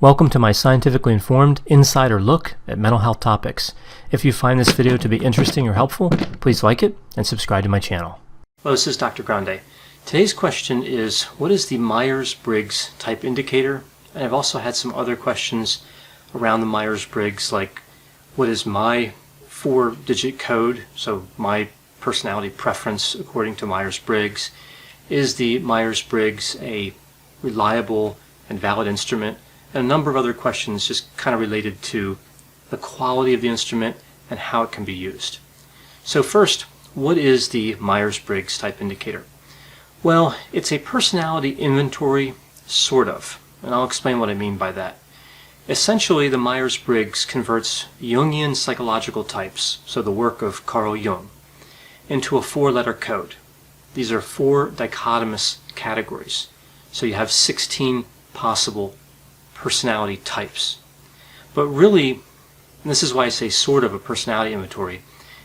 Welcome to my scientifically informed insider look at mental health topics. If you find this video to be interesting or helpful, please like it and subscribe to my channel. Hello, this is Dr. Grande. Today's question is, what is the Myers-Briggs type indicator? And I've also had some other questions around the Myers-Briggs, like what is my 4-digit code, so my personality preference according to Myers-Briggs. Is the Myers-Briggs a reliable and valid instrument? And a number of other questions just kind of related to the quality of the instrument and how it can be used. So first, what is the Myers-Briggs type indicator? Well, it's a personality inventory, sort of, and I'll explain what I mean by that. Essentially, the Myers-Briggs converts Jungian psychological types, so the work of Carl Jung, into a 4-letter code. These are 4 dichotomous categories. So you have 16 possible personality types. But really, and this is why I say sort of a personality inventory,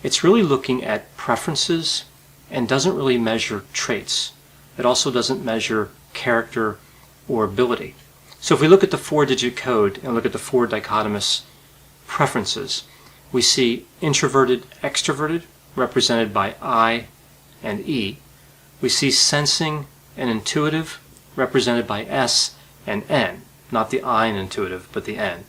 it's really looking at preferences and doesn't really measure traits. It also doesn't measure character or ability. So if we look at the 4-digit code and look at the 4 dichotomous preferences, we see introverted, extroverted, represented by I and E. We see sensing and intuitive, represented by S and N. Not the I in intuitive, but the N.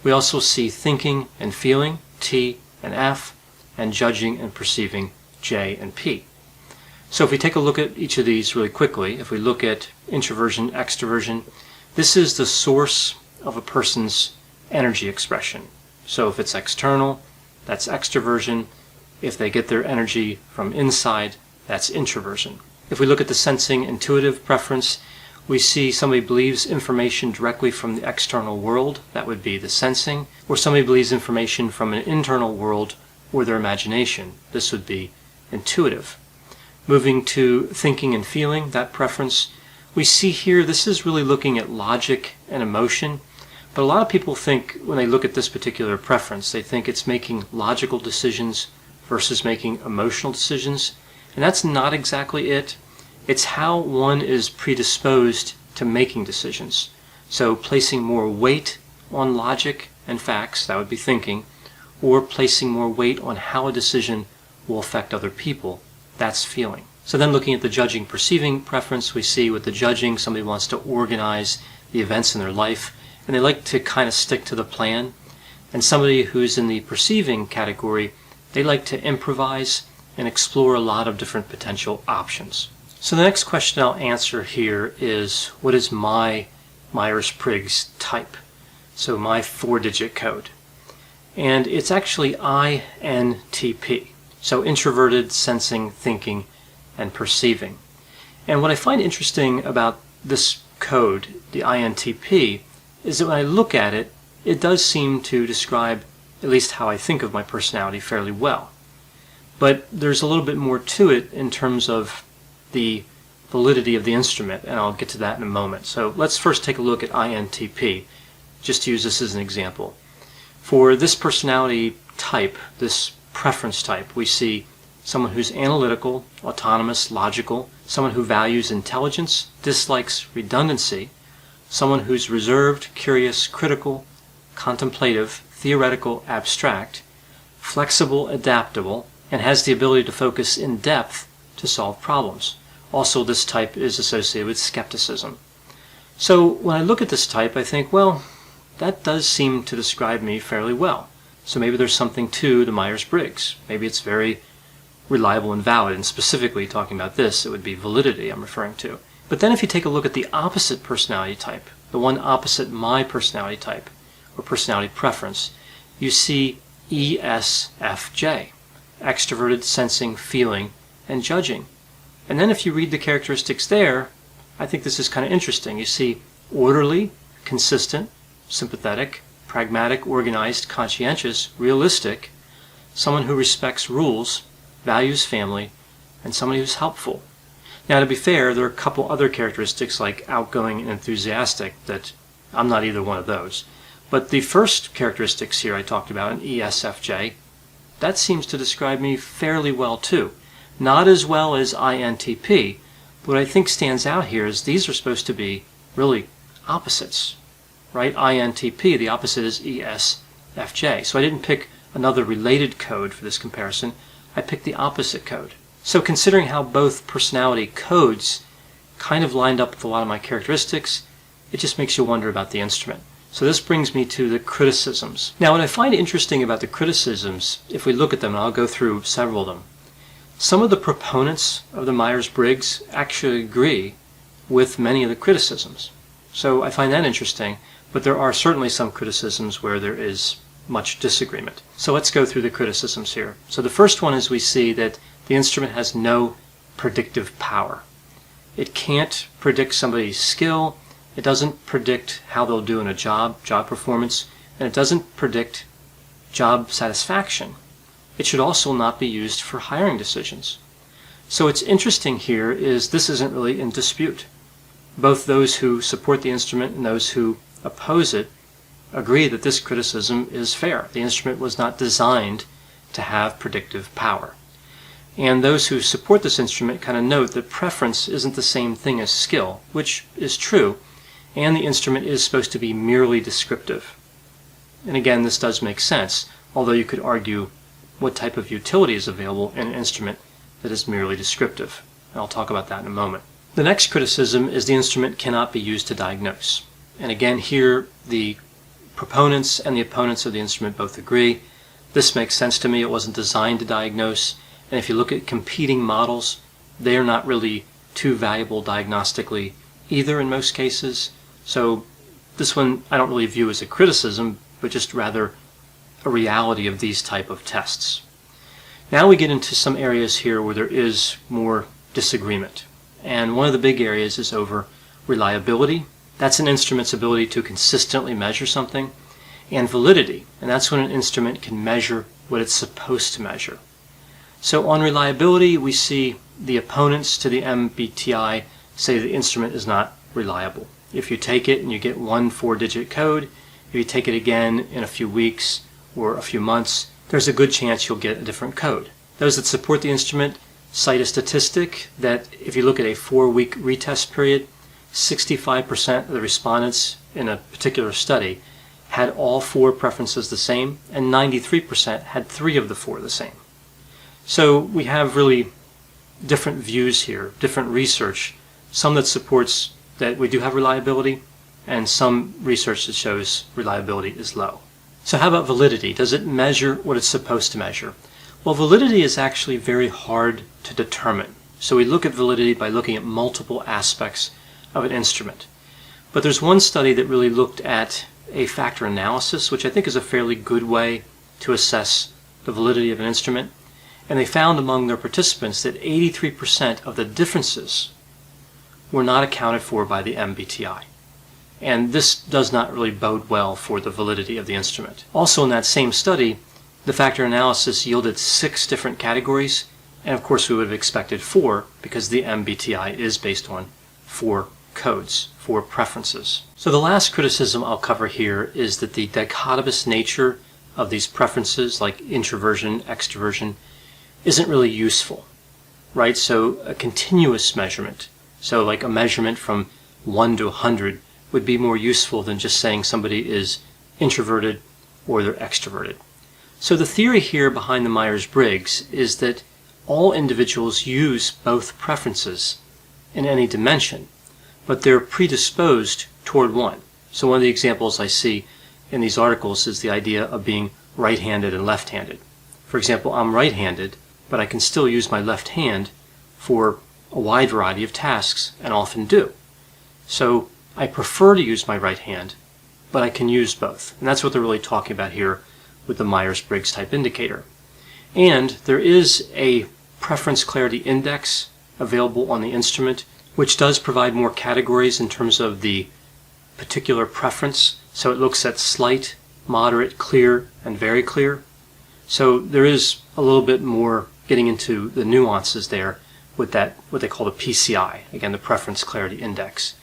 We also see thinking and feeling, T and F, and judging and perceiving, J and P. So if we take a look at each of these really quickly, if we look at introversion, extroversion, this is the source of a person's energy expression. So if it's external, that's extroversion. If they get their energy from inside, that's introversion. If we look at the sensing intuitive preference, we see somebody believes information directly from the external world, that would be the sensing, or somebody believes information from an internal world or their imagination, this would be intuitive. Moving to thinking and feeling, that preference, we see here this is really looking at logic and emotion, but a lot of people think when they look at this particular preference, they think it's making logical decisions versus making emotional decisions, and that's not exactly it. It's how one is predisposed to making decisions. So placing more weight on logic and facts, that would be thinking, or placing more weight on how a decision will affect other people, that's feeling. So then looking at the judging perceiving preference, we see with the judging, somebody wants to organize the events in their life, and they like to kind of stick to the plan. And somebody who's in the perceiving category, they like to improvise and explore a lot of different potential options. So the next question I'll answer here is, what is my Myers-Briggs type? So my 4-digit code. And it's actually INTP. So introverted, sensing, thinking, and perceiving. And what I find interesting about this code, the INTP, is that when I look at it, it does seem to describe at least how I think of my personality fairly well. But there's a little bit more to it in terms of the validity of the instrument, and I'll get to that in a moment. So let's first take a look at INTP, just to use this as an example. For this personality type, this preference type, we see someone who's analytical, autonomous, logical, someone who values intelligence, dislikes redundancy, someone who's reserved, curious, critical, contemplative, theoretical, abstract, flexible, adaptable, and has the ability to focus in depth to solve problems. Also, this type is associated with skepticism. So when I look at this type, I think, well, that does seem to describe me fairly well. So maybe there's something to the Myers-Briggs. Maybe it's very reliable and valid, and specifically talking about this, it would be validity I'm referring to. But then if you take a look at the opposite personality type, the one opposite my personality type, or personality preference, you see ESFJ, extroverted, sensing, feeling, and judging. And then if you read the characteristics there, I think this is kind of interesting. You see orderly, consistent, sympathetic, pragmatic, organized, conscientious, realistic, someone who respects rules, values family, and somebody who's helpful. Now, to be fair, there are a couple other characteristics like outgoing and enthusiastic that I'm not either one of those. But the first characteristics here I talked about in ESFJ, that seems to describe me fairly well too. Not as well as INTP, but what I think stands out here is these are supposed to be really opposites. right? INTP, the opposite is ESFJ. So I didn't pick another related code for this comparison. I picked the opposite code. So considering how both personality codes kind of lined up with a lot of my characteristics, it just makes you wonder about the instrument. So this brings me to the criticisms. Now, what I find interesting about the criticisms, if we look at them, and I'll go through several of them, some of the proponents of the Myers-Briggs actually agree with many of the criticisms. So I find that interesting, but there are certainly some criticisms where there is much disagreement. So let's go through the criticisms here. So the first one is we see that the instrument has no predictive power. It can't predict somebody's skill. It doesn't predict how they'll do in a job performance, and it doesn't predict job satisfaction. It should also not be used for hiring decisions. So what's interesting here is this isn't really in dispute. Both those who support the instrument and those who oppose it agree that this criticism is fair. The instrument was not designed to have predictive power. And those who support this instrument kind of note that preference isn't the same thing as skill, which is true, and the instrument is supposed to be merely descriptive. And again, this does make sense, although you could argue what type of utility is available in an instrument that is merely descriptive. And I'll talk about that in a moment. The next criticism is the instrument cannot be used to diagnose. And again, here the proponents and the opponents of the instrument both agree. This makes sense to me. It wasn't designed to diagnose. And if you look at competing models, they are not really too valuable diagnostically either in most cases. So this one I don't really view as a criticism, but just rather a reality of these type of tests. Now we get into some areas here where there is more disagreement. And one of the big areas is over reliability. That's an instrument's ability to consistently measure something. And validity. And that's when an instrument can measure what it's supposed to measure. So on reliability, we see the opponents to the MBTI say the instrument is not reliable. If you take it and you get one 4-digit code, if you take it again in a few weeks or a few months, there's a good chance you'll get a different code. Those that support the instrument cite a statistic that if you look at a 4-week retest period, 65% of the respondents in a particular study had all 4 preferences the same, and 93% had 3 of the 4 the same. So we have really different views here, different research, some that supports that we do have reliability, and some research that shows reliability is low. So how about validity? Does it measure what it's supposed to measure? Well, validity is actually very hard to determine. So we look at validity by looking at multiple aspects of an instrument. But there's one study that really looked at a factor analysis, which I think is a fairly good way to assess the validity of an instrument. And they found among their participants that 83% of the differences were not accounted for by the MBTI. And this does not really bode well for the validity of the instrument. Also in that same study, the factor analysis yielded 6 different categories, and of course we would have expected 4 because the MBTI is based on 4 codes, 4 preferences. So the last criticism I'll cover here is that the dichotomous nature of these preferences, like introversion, extroversion, isn't really useful, right? So a continuous measurement, so like a measurement from 1 to 100, would be more useful than just saying somebody is introverted or they're extroverted. So the theory here behind the Myers-Briggs is that all individuals use both preferences in any dimension, but they're predisposed toward one. So one of the examples I see in these articles is the idea of being right-handed and left-handed. For example, I'm right-handed, but I can still use my left hand for a wide variety of tasks, and often do. So I prefer to use my right hand, but I can use both. And that's what they're really talking about here with the Myers-Briggs type indicator. And there is a preference clarity index available on the instrument, which does provide more categories in terms of the particular preference. So it looks at slight, moderate, clear, and very clear. So there is a little bit more getting into the nuances there with that, what they call the PCI, again, the Preference Clarity Index.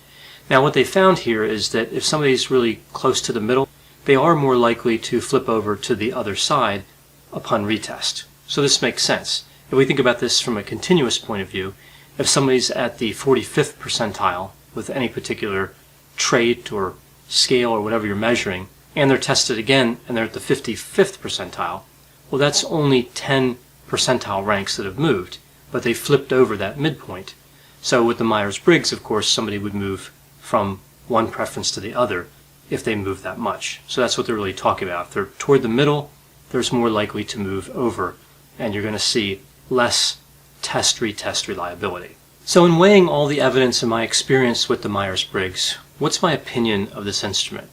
Now what they found here is that if somebody's really close to the middle, they are more likely to flip over to the other side upon retest. So this makes sense. If we think about this from a continuous point of view, if somebody's at the 45th percentile with any particular trait or scale or whatever you're measuring, and they're tested again and they're at the 55th percentile, well, that's only 10 percentile ranks that have moved, but they flipped over that midpoint. So with the Myers-Briggs, of course, somebody would move from one preference to the other if they move that much. So that's what they're really talking about. If they're toward the middle, there's more likely to move over, and you're going to see less test-retest reliability. So in weighing all the evidence and my experience with the Myers-Briggs, what's my opinion of this instrument?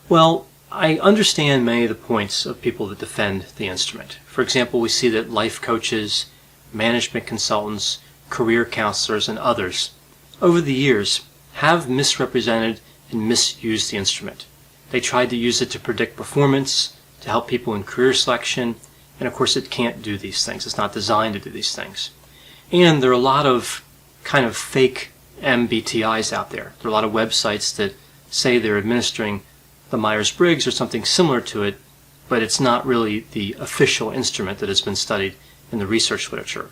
Well, I understand many of the points of people that defend the instrument. For example, we see that life coaches, management consultants, career counselors, and others over the years have misrepresented and misused the instrument. They tried to use it to predict performance, to help people in career selection, and of course it can't do these things. It's not designed to do these things. And there are a lot of kind of fake MBTIs out there. There are a lot of websites that say they're administering the Myers-Briggs or something similar to it, but it's not really the official instrument that has been studied in the research literature.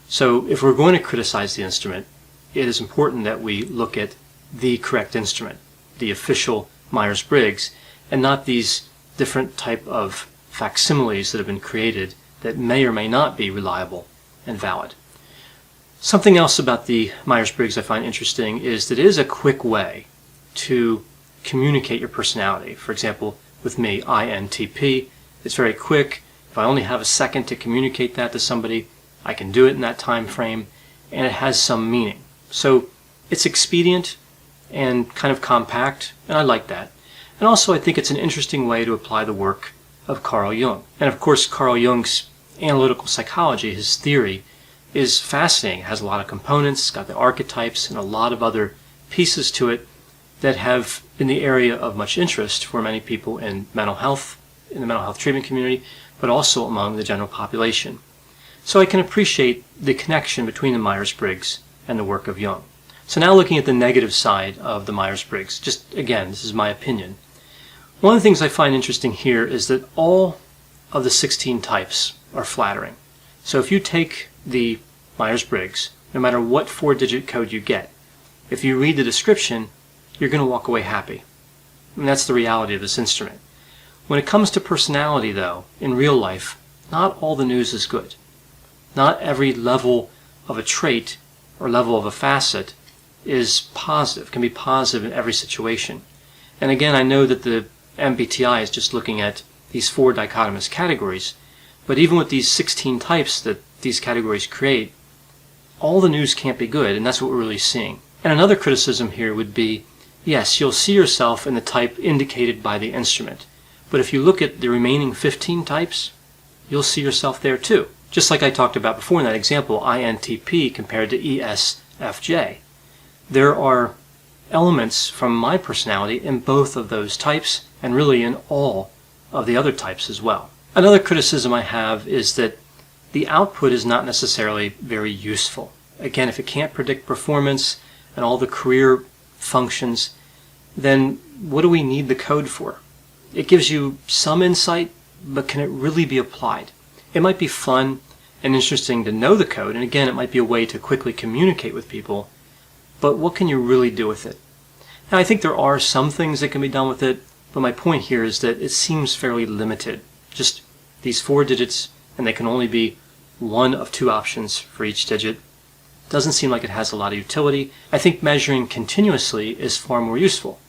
So if we're going to criticize the instrument, it is important that we look at the correct instrument, the official Myers-Briggs, and not these different type of facsimiles that have been created that may or may not be reliable and valid. Something else about the Myers-Briggs I find interesting is that it is a quick way to communicate your personality. For example, with me, INTP, it's very quick. If I only have a second to communicate that to somebody, I can do it in that time frame, and it has some meaning. So it's expedient and kind of compact, and I like that. And also I think it's an interesting way to apply the work of Carl Jung. And of course, Carl Jung's analytical psychology, his theory, is fascinating. It has a lot of components, it's got the archetypes and a lot of other pieces to it that have been the area of much interest for many people in mental health, in the mental health treatment community, but also among the general population. So I can appreciate the connection between the Myers-Briggs and the work of Jung. So now looking at the negative side of the Myers-Briggs, just again, this is my opinion. One of the things I find interesting here is that all of the 16 types are flattering. So if you take the Myers-Briggs, no matter what 4-digit code you get, if you read the description, you're going to walk away happy. And that's the reality of this instrument. When it comes to personality, though, in real life, not all the news is good. Not every level of a trait or level of a facet is positive, can be positive in every situation. And again, I know that the MBTI is just looking at these 4 dichotomous categories, but even with these 16 types that these categories create, all the news can't be good, and that's what we're really seeing. And another criticism here would be, yes, you'll see yourself in the type indicated by the instrument, but if you look at the remaining 15 types, you'll see yourself there too. Just like I talked about before in that example, INTP compared to ESFJ. There are elements from my personality in both of those types, and really in all of the other types as well. Another criticism I have is that the output is not necessarily very useful. Again, if it can't predict performance and all the career functions, then what do we need the code for? It gives you some insight, but can it really be applied? It might be fun and interesting to know the code, and again, it might be a way to quickly communicate with people, but what can you really do with it? Now, I think there are some things that can be done with it, but my point here is that it seems fairly limited. Just these 4 digits, and they can only be one of 2 options for each digit. Doesn't seem like it has a lot of utility. I think measuring continuously is far more useful.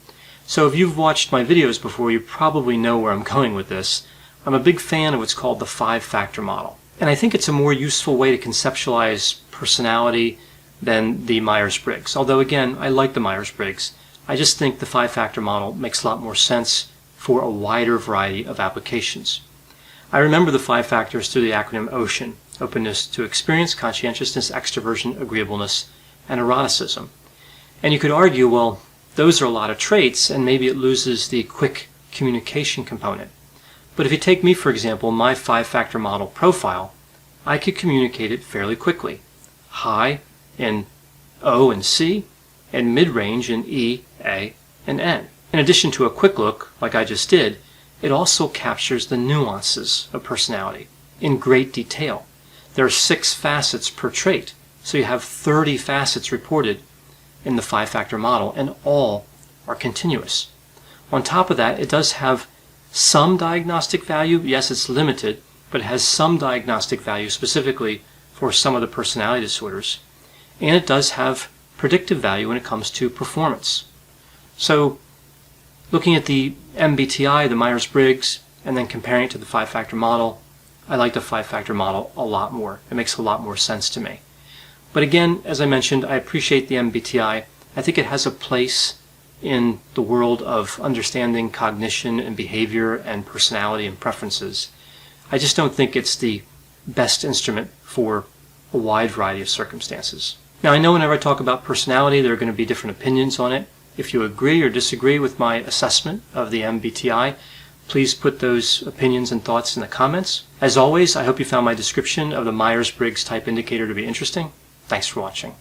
So if you've watched my videos before, you probably know where I'm going with this. I'm a big fan of what's called the 5-factor model. And I think it's a more useful way to conceptualize personality than the Myers-Briggs. Although again, I like the Myers-Briggs. I just think the 5-factor model makes a lot more sense for a wider variety of applications. I remember the 5 factors through the acronym OCEAN: openness to experience, conscientiousness, extroversion, agreeableness, and eroticism. And you could argue, well, those are a lot of traits, and maybe it loses the quick communication component. But if you take me, for example, my 5-factor model profile, I could communicate it fairly quickly. High in O and C, and mid-range in E, A, and N. In addition to a quick look, like I just did, it also captures the nuances of personality in great detail. There are 6 facets per trait, so you have 30 facets reported in the 5-factor model, and all are continuous. On top of that, it does have some diagnostic value. Yes, it's limited, but it has some diagnostic value specifically for some of the personality disorders. And it does have predictive value when it comes to performance. So looking at the MBTI, the Myers-Briggs, and then comparing it to the 5-factor model, I like the 5-factor model a lot more. It makes a lot more sense to me. But again, as I mentioned, I appreciate the MBTI. I think it has a place in the world of understanding cognition and behavior and personality and preferences. I just don't think it's the best instrument for a wide variety of circumstances. Now, I know whenever I talk about personality, there are going to be different opinions on it. If you agree or disagree with my assessment of the MBTI, please put those opinions and thoughts in the comments. As always, I hope you found my description of the Myers-Briggs type indicator to be interesting. Thanks for watching.